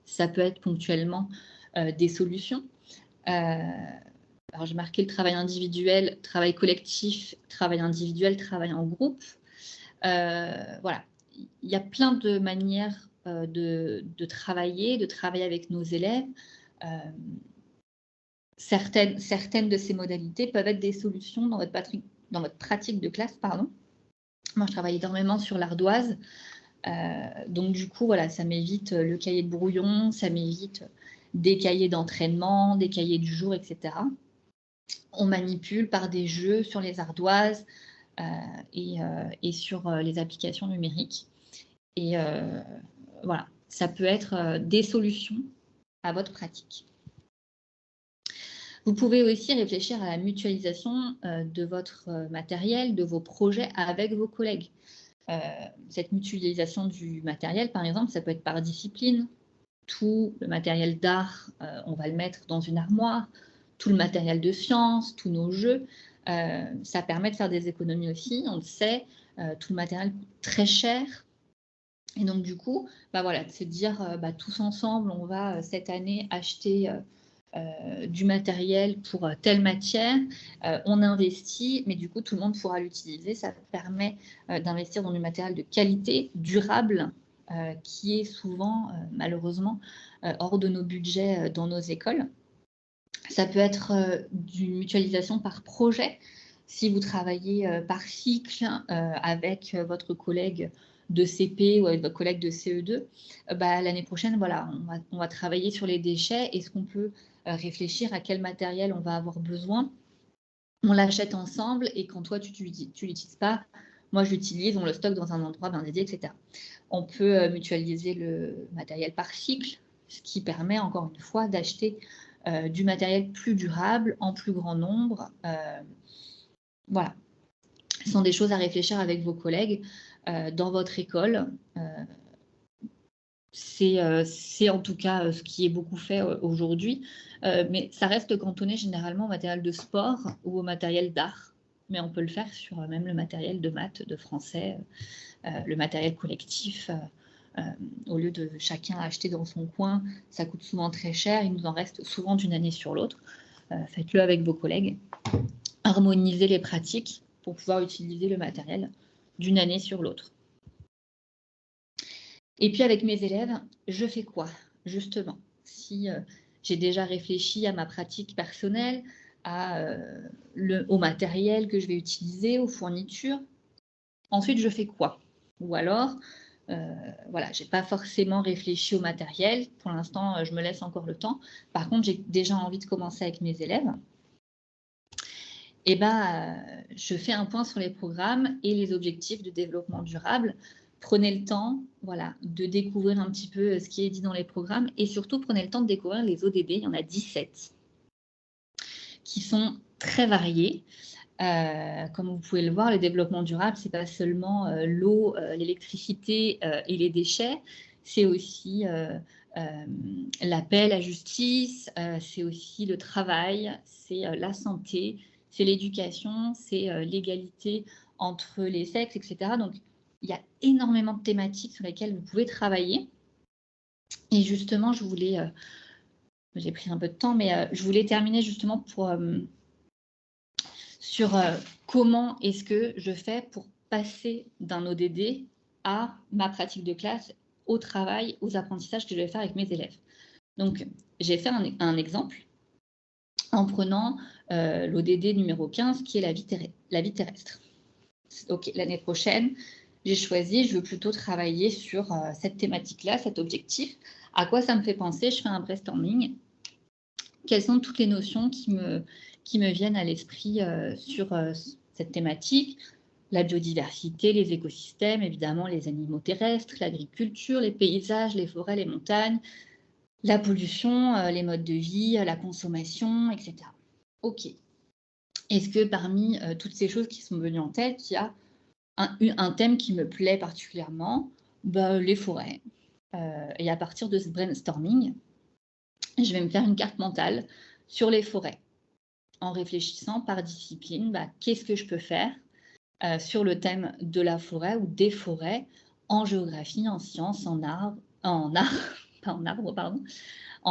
Ça peut être ponctuellement des solutions. Alors, j'ai marqué le travail individuel, travail collectif, travail individuel, travail en groupe. Voilà, il y a plein de manières de travailler avec nos élèves. Certaines de ces modalités peuvent être des solutions dans votre pratique de classe. Moi, je travaille énormément sur l'ardoise. Donc, du coup, ça m'évite le cahier de brouillon, ça m'évite des cahiers d'entraînement, des cahiers du jour, etc. On manipule par des jeux sur les ardoises et sur les applications numériques. Et voilà, ça peut être des solutions à votre pratique. Vous pouvez aussi réfléchir à la mutualisation de votre matériel, de vos projets avec vos collègues. Cette mutualisation du matériel, par exemple, ça peut être par discipline. Tout le matériel d'art, on va le mettre dans une armoire. tout le matériel de science, tous nos jeux. Ça permet de faire des économies aussi, on le sait, tout le matériel coûte très cher. Et donc, du coup, voilà, c'est de dire tous ensemble, on va cette année acheter du matériel pour telle matière, on investit, mais du coup, tout le monde pourra l'utiliser. Ça permet d'investir dans du matériel de qualité, durable, qui est souvent, malheureusement, hors de nos budgets dans nos écoles. Ça peut être d'une mutualisation par projet. Si vous travaillez par cycle avec votre collègue de CP ou avec votre collègue de CE2, l'année prochaine, voilà, on va travailler sur les déchets. Est-ce qu'on peut réfléchir à quel matériel on va avoir besoin? On l'achète ensemble et quand toi, tu ne l'utilises pas, moi, je l'utilise, on le stocke dans un endroit bien dédié, etc. On peut mutualiser le matériel par cycle, ce qui permet, encore une fois, d'acheter du matériel plus durable, en plus grand nombre. Voilà. Ce sont des choses à réfléchir avec vos collègues dans votre école. C'est en tout cas ce qui est beaucoup fait aujourd'hui, mais ça reste cantonné généralement au matériel de sport ou au matériel d'art. Mais on peut le faire sur même le matériel de maths, de français, le matériel collectif. Au lieu de chacun acheter dans son coin, ça coûte souvent très cher, il nous en reste souvent d'une année sur l'autre. Faites-le avec vos collègues. Harmonisez les pratiques pour pouvoir utiliser le matériel d'une année sur l'autre. Et puis avec mes élèves, je fais quoi? Justement, si j'ai déjà réfléchi à ma pratique personnelle, au matériel que je vais utiliser, aux fournitures, ensuite je fais quoi? Ou alors, voilà, je n'ai pas forcément réfléchi au matériel. Pour l'instant, je me laisse encore le temps. Par contre, j'ai déjà envie de commencer avec mes élèves. Et je fais un point sur les programmes et les objectifs de développement durable. Prenez le temps, voilà, de découvrir un petit peu ce qui est dit dans les programmes et surtout prenez le temps de découvrir les ODD. Il y en a 17 qui sont très variés. Comme vous pouvez le voir, le développement durable, ce n'est pas seulement l'eau, l'électricité et les déchets, c'est aussi la paix, la justice, c'est aussi le travail, c'est la santé, c'est l'éducation, c'est l'égalité entre les sexes, etc. Donc, il y a énormément de thématiques sur lesquelles vous pouvez travailler. Et justement, j'ai pris un peu de temps, mais je voulais terminer justement sur comment est-ce que je fais pour passer d'un ODD à ma pratique de classe, au travail, aux apprentissages que je vais faire avec mes élèves. Donc, j'ai fait un exemple en prenant l'ODD numéro 15, qui est la vie terrestre. Ok, l'année prochaine, j'ai choisi, je veux plutôt travailler sur cette thématique-là, cet objectif. À quoi ça me fait penser? Je fais un brainstorming. Quelles sont toutes les notions qui me viennent à l'esprit sur cette thématique? La biodiversité, les écosystèmes, évidemment les animaux terrestres, l'agriculture, les paysages, les forêts, les montagnes, la pollution, les modes de vie, la consommation, etc. Ok. Est-ce que parmi toutes ces choses qui sont venues en tête, il y a un thème qui me plaît particulièrement? Les forêts. Et à partir de ce brainstorming, je vais me faire une carte mentale sur les forêts, en réfléchissant par discipline, qu'est-ce que je peux faire sur le thème de la forêt ou des forêts en géographie, en sciences, en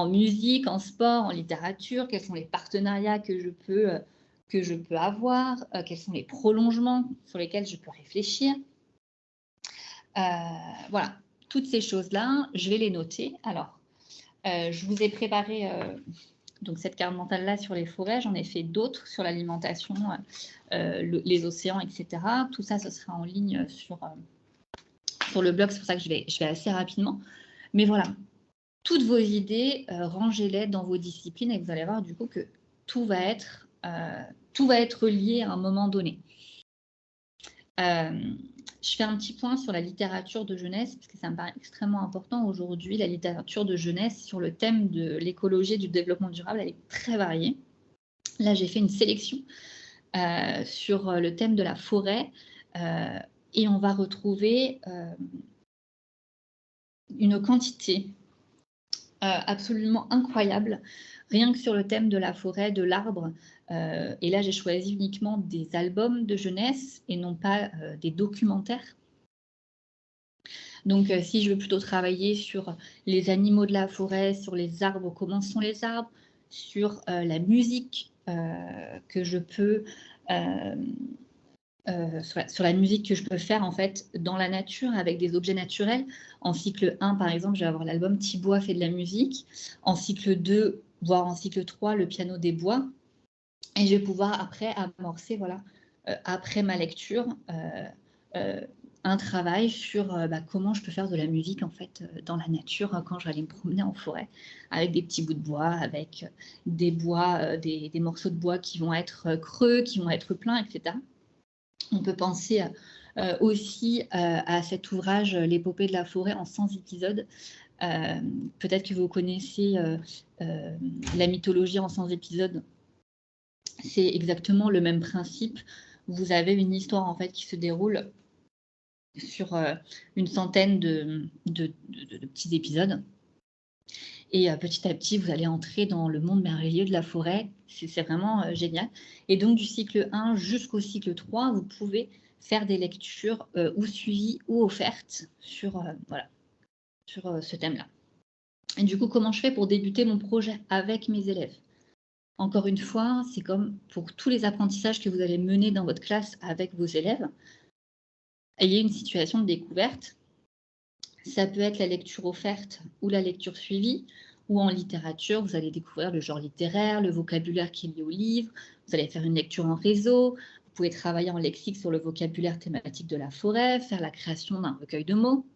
musique, en sport, en littérature, quels sont les partenariats que je peux avoir, quels sont les prolongements sur lesquels je peux réfléchir. Voilà, toutes ces choses-là, je vais les noter. Alors, je vous ai préparé donc cette carte mentale-là sur les forêts, j'en ai fait d'autres sur l'alimentation, les océans, etc. Tout ça, ce sera en ligne sur le blog, c'est pour ça que je vais assez rapidement. Mais voilà, toutes vos idées, rangez-les dans vos disciplines et vous allez voir du coup que tout va être lié à un moment donné. Je fais un petit point sur la littérature de jeunesse, parce que ça me paraît extrêmement important aujourd'hui. La littérature de jeunesse sur le thème de l'écologie et du développement durable, elle est très variée. Là, j'ai fait une sélection sur le thème de la forêt et on va retrouver une quantité absolument incroyable, rien que sur le thème de la forêt, de l'arbre. Et là, j'ai choisi uniquement des albums de jeunesse et non pas des documentaires. Donc, si je veux plutôt travailler sur les animaux de la forêt, sur les arbres, comment sont les arbres, sur la musique que je peux sur la musique que je peux faire en fait dans la nature avec des objets naturels. En cycle 1, par exemple, je vais avoir l'album Thibois fait de la musique. En cycle 2, voire en cycle 3, le piano des bois. Et je vais pouvoir après amorcer, voilà, après ma lecture, un travail sur comment je peux faire de la musique en fait dans la nature quand je vais aller me promener en forêt avec des petits bouts de bois, avec des bois, des morceaux de bois qui vont être creux, qui vont être pleins, etc. On peut penser aussi à cet ouvrage L'épopée de la forêt en 100 épisodes. Peut-être que vous connaissez la mythologie en 100 épisodes. C'est exactement le même principe. Vous avez une histoire en fait qui se déroule sur une centaine de petits épisodes. Et petit à petit, vous allez entrer dans le monde merveilleux de la forêt. C'est vraiment génial. Et donc, du cycle 1 jusqu'au cycle 3, vous pouvez faire des lectures ou suivies ou offertes sur, sur ce thème-là. Et du coup, comment je fais pour débuter mon projet avec mes élèves? Encore une fois, c'est comme pour tous les apprentissages que vous allez mener dans votre classe avec vos élèves. Ayez une situation de découverte. Ça peut être la lecture offerte ou la lecture suivie, ou en littérature, vous allez découvrir le genre littéraire, le vocabulaire qui est lié au livre, vous allez faire une lecture en réseau, vous pouvez travailler en lexique sur le vocabulaire thématique de la forêt, faire la création d'un recueil de mots,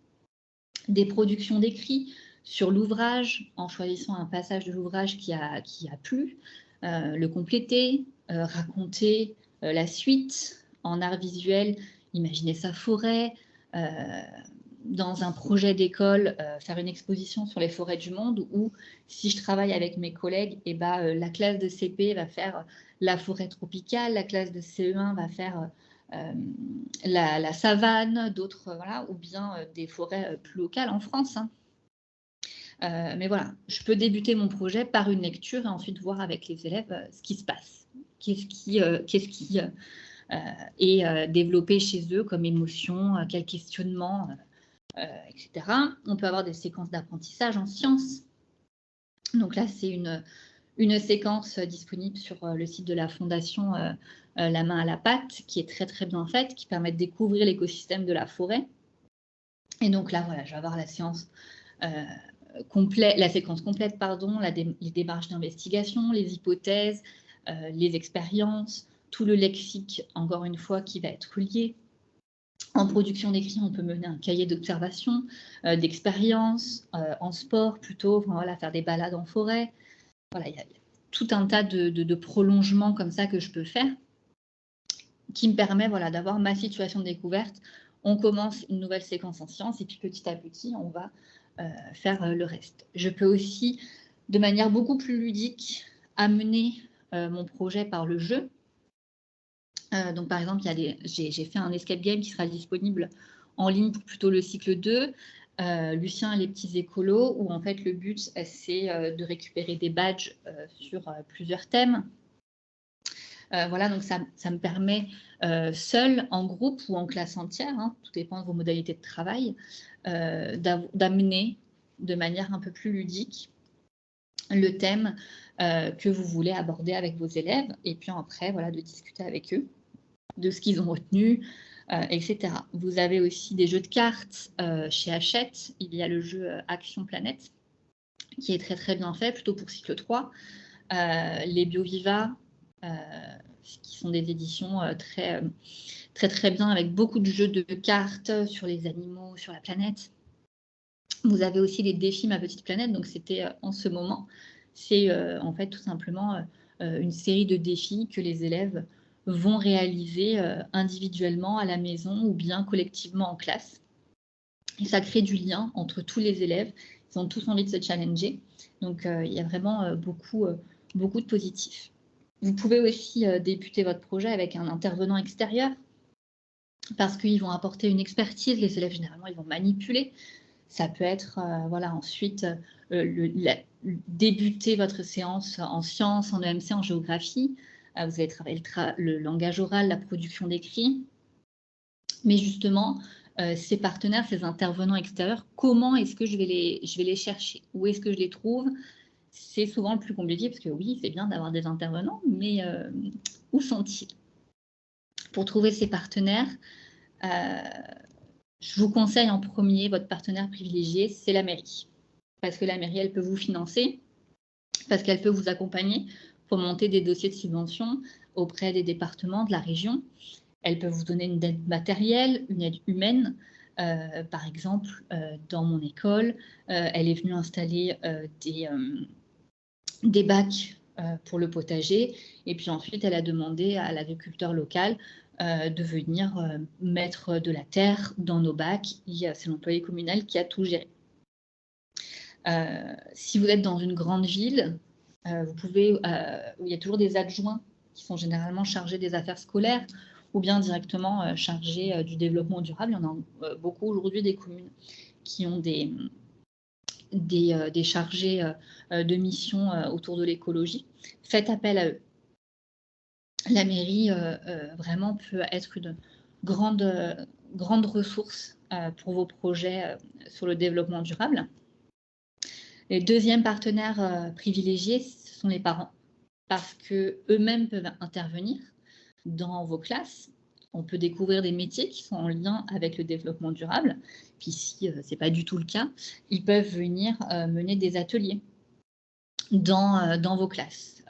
des productions d'écrits sur l'ouvrage, en choisissant un passage de l'ouvrage qui a plu, le compléter, raconter la suite en art visuel, imaginer sa forêt, dans un projet d'école, faire une exposition sur les forêts du monde, ou si je travaille avec mes collègues, la classe de CP va faire la forêt tropicale, la classe de CE1 va faire la savane, d'autres, voilà, ou bien des forêts plus locales en France. Hein. Mais voilà, je peux débuter mon projet par une lecture et ensuite voir avec les élèves ce qui se passe, qu'est-ce qui est développé chez eux comme émotion, quel questionnement, etc. On peut avoir des séquences d'apprentissage en sciences. Donc là, c'est une séquence disponible sur le site de la Fondation La main à la pâte, qui est très très bien faite, qui permet de découvrir l'écosystème de la forêt. Et donc là, voilà, je vais avoir la séquence complète, les démarches d'investigation, les hypothèses, les expériences, tout le lexique, encore une fois, qui va être lié. En production d'écrit, on peut mener un cahier d'observation, d'expérience, en sport plutôt, voilà, faire des balades en forêt. Voilà, il y a tout un tas de prolongements comme ça que je peux faire, qui me permet, voilà, d'avoir ma situation de découverte. On commence une nouvelle séquence en sciences et puis petit à petit, on va faire le reste. Je peux aussi, de manière beaucoup plus ludique, amener mon projet par le jeu. Donc, par exemple, j'ai fait un escape game qui sera disponible en ligne pour plutôt le cycle 2, Lucien et les petits écolos, où en fait le but, c'est de récupérer des badges sur plusieurs thèmes. Voilà, donc ça me permet, seul, en groupe ou en classe entière, hein, tout dépend de vos modalités de travail, d'amener de manière un peu plus ludique le thème que vous voulez aborder avec vos élèves, et puis après, voilà, de discuter avec eux de ce qu'ils ont retenu, etc. Vous avez aussi des jeux de cartes chez Hachette. Il y a le jeu Action Planète, qui est très très bien fait, plutôt pour cycle 3. Les BioViva, qui sont des éditions très, très très bien, avec beaucoup de jeux de cartes sur les animaux, sur la planète. Vous avez aussi les défis Ma Petite Planète, donc c'était en ce moment. C'est en fait tout simplement une série de défis que les élèves vont réaliser individuellement à la maison ou bien collectivement en classe. Et ça crée du lien entre tous les élèves. Ils ont tous envie de se challenger. Donc, il y a vraiment beaucoup de positifs. Vous pouvez aussi débuter votre projet avec un intervenant extérieur parce qu'ils vont apporter une expertise. Les élèves, généralement, ils vont manipuler. Ça peut être voilà, ensuite débuter votre séance en sciences, en EMC, en géographie. Vous allez travailler le langage oral, la production d'écrit. Mais justement, ces partenaires, ces intervenants extérieurs, comment est-ce que je vais les chercher? Où est-ce que je les trouve? C'est souvent le plus compliqué parce que oui, c'est bien d'avoir des intervenants, mais où sont-ils? Pour trouver ces partenaires, je vous conseille en premier, votre partenaire privilégié, c'est la mairie. Parce que la mairie, elle peut vous financer, parce qu'elle peut vous accompagner pour monter des dossiers de subvention auprès des départements, de la région. Elle peut vous donner une aide matérielle, une aide humaine. Par exemple, dans mon école, elle est venue installer des bacs pour le potager. Et puis ensuite, elle a demandé à l'agriculteur local de venir mettre de la terre dans nos bacs. C'est l'employé communal qui a tout géré. Si vous êtes dans une grande ville, vous pouvez, il y a toujours des adjoints qui sont généralement chargés des affaires scolaires ou bien directement chargés du développement durable. Il y en a beaucoup aujourd'hui des communes qui ont des chargés de mission autour de l'écologie. Faites appel à eux. La mairie vraiment peut être une grande ressource pour vos projets sur le développement durable. Les deuxièmes partenaires privilégiés, ce sont les parents, parce qu'eux-mêmes peuvent intervenir dans vos classes. On peut découvrir des métiers qui sont en lien avec le développement durable. Puis si ce n'est pas du tout le cas, ils peuvent venir mener des ateliers dans vos classes.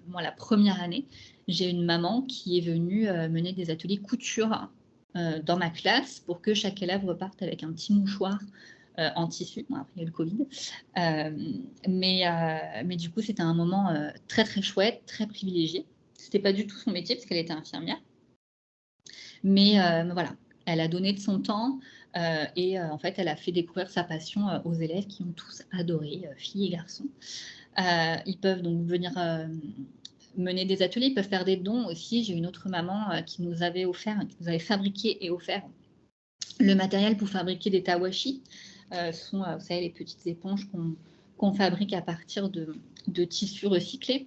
Moi, la première année, j'ai une maman qui est venue mener des ateliers couture dans ma classe pour que chaque élève reparte avec un petit mouchoir en tissu. Bon, après, il y a le Covid. Mais du coup, c'était un moment très, très chouette, très privilégié. Ce n'était pas du tout son métier parce qu'elle était infirmière. Mais voilà, elle a donné de son temps et en fait, elle a fait découvrir sa passion aux élèves qui ont tous adoré, filles et garçons. Ils peuvent donc venir mener des ateliers, ils peuvent faire des dons aussi. J'ai une autre maman qui nous avait fabriqué et offert le matériel pour fabriquer des tawashi. Sont, vous savez, les petites éponges qu'on fabrique à partir de tissus recyclés.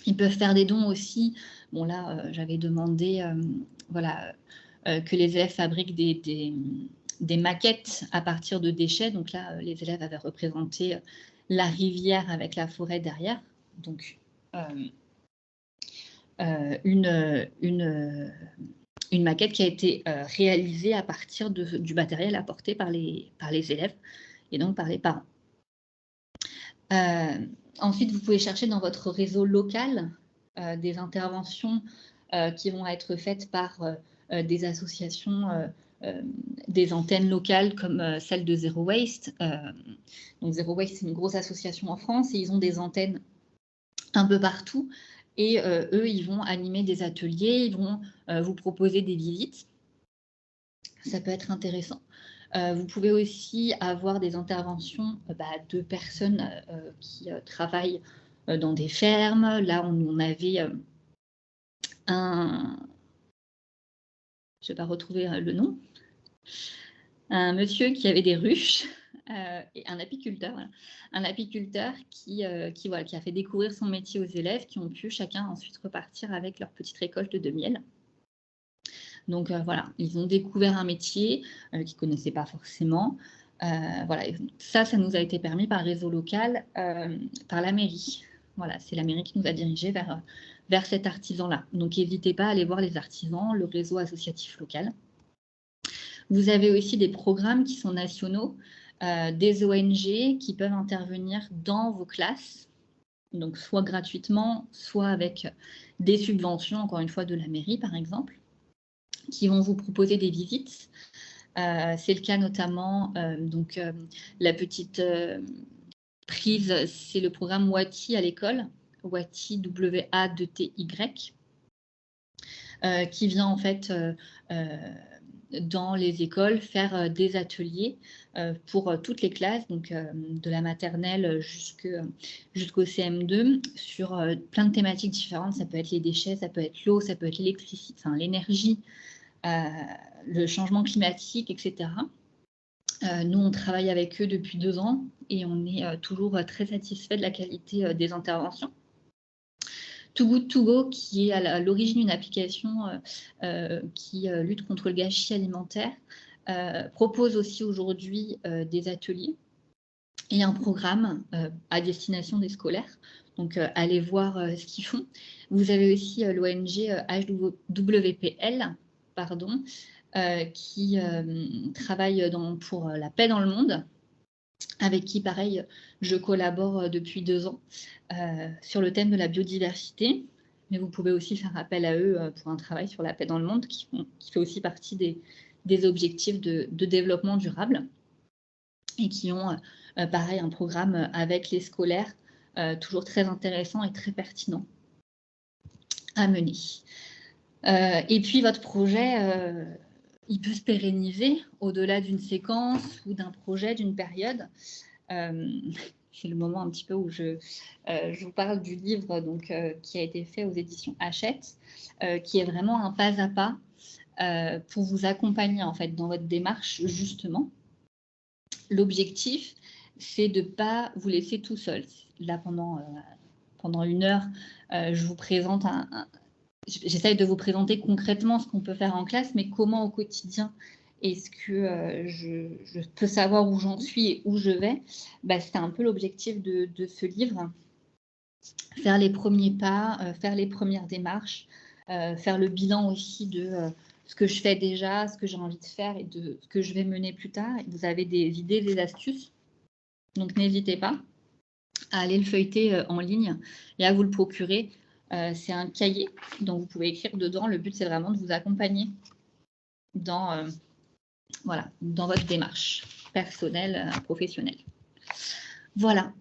Ils peuvent faire des dons aussi. Bon, là, j'avais demandé que les élèves fabriquent des maquettes à partir de déchets. Donc là, les élèves avaient représenté la rivière avec la forêt derrière. Donc, une maquette qui a été réalisée à partir du matériel apporté par les élèves et donc par les parents. Ensuite, vous pouvez chercher dans votre réseau local des interventions qui vont être faites par des associations, des antennes locales comme celle de Zero Waste. Donc Zero Waste, c'est une grosse association en France et ils ont des antennes un peu partout. Et eux, ils vont animer des ateliers, ils vont vous proposer des visites. Ça peut être intéressant. Vous pouvez aussi avoir des interventions de personnes qui travaillent dans des fermes. Là, on avait je ne vais pas retrouver le nom, un monsieur qui avait des ruches et un apiculteur. Voilà. Un apiculteur qui a fait découvrir son métier aux élèves qui ont pu chacun ensuite repartir avec leur petite récolte de miel. Donc voilà, ils ont découvert un métier qu'ils ne connaissaient pas forcément. Voilà, ça nous a été permis par réseau local, par la mairie. Voilà, c'est la mairie qui nous a dirigés vers cet artisan-là. Donc n'hésitez pas à aller voir les artisans, le réseau associatif local. Vous avez aussi des programmes qui sont nationaux, des ONG qui peuvent intervenir dans vos classes, donc soit gratuitement, soit avec des subventions, encore une fois, de la mairie, par exemple, qui vont vous proposer des visites. C'est le cas notamment, la petite prise, c'est le programme WATI à l'école, WATI, W-A-2-T-Y, qui vient en fait dans les écoles faire des ateliers pour toutes les classes, donc de la maternelle jusqu'au CM2, sur plein de thématiques différentes. Ça peut être les déchets, ça peut être l'eau, ça peut être l'électricité, l'énergie, le changement climatique, etc. Nous, on travaille avec eux depuis 2 ans et on est toujours très satisfait de la qualité des interventions. Too Good To Go, qui est à l'origine une application qui lutte contre le gâchis alimentaire, propose aussi aujourd'hui des ateliers et un programme à destination des scolaires. Donc, allez voir ce qu'ils font. Vous avez aussi l'ONG HWPL, pardon, qui travaille pour la paix dans le monde, avec qui, pareil, je collabore depuis 2 ans sur le thème de la biodiversité. Mais vous pouvez aussi faire appel à eux pour un travail sur la paix dans le monde, qui fait aussi partie des objectifs de développement durable, et qui ont, pareil, un programme avec les scolaires, toujours très intéressant et très pertinent à mener. Et puis, votre projet, il peut se pérenniser au-delà d'une séquence ou d'un projet, d'une période. C'est le moment un petit peu où je vous parle du livre donc, qui a été fait aux éditions Hachette, qui est vraiment un pas à pas pour vous accompagner en fait dans votre démarche, justement. L'objectif, c'est de ne pas vous laisser tout seul. Là, pendant 1 heure, je vous présente j'essaye de vous présenter concrètement ce qu'on peut faire en classe, mais comment au quotidien est-ce que je peux savoir où j'en suis et où je vais. C'est un peu l'objectif de ce livre. Faire les premiers pas, faire les premières démarches, faire le bilan aussi de ce que je fais déjà, ce que j'ai envie de faire et de ce que je vais mener plus tard. Vous avez des idées, des astuces, donc n'hésitez pas à aller le feuilleter en ligne et à vous le procurer. C'est un cahier dont vous pouvez écrire dedans. Le but, c'est vraiment de vous accompagner dans votre démarche personnelle, professionnelle. Voilà.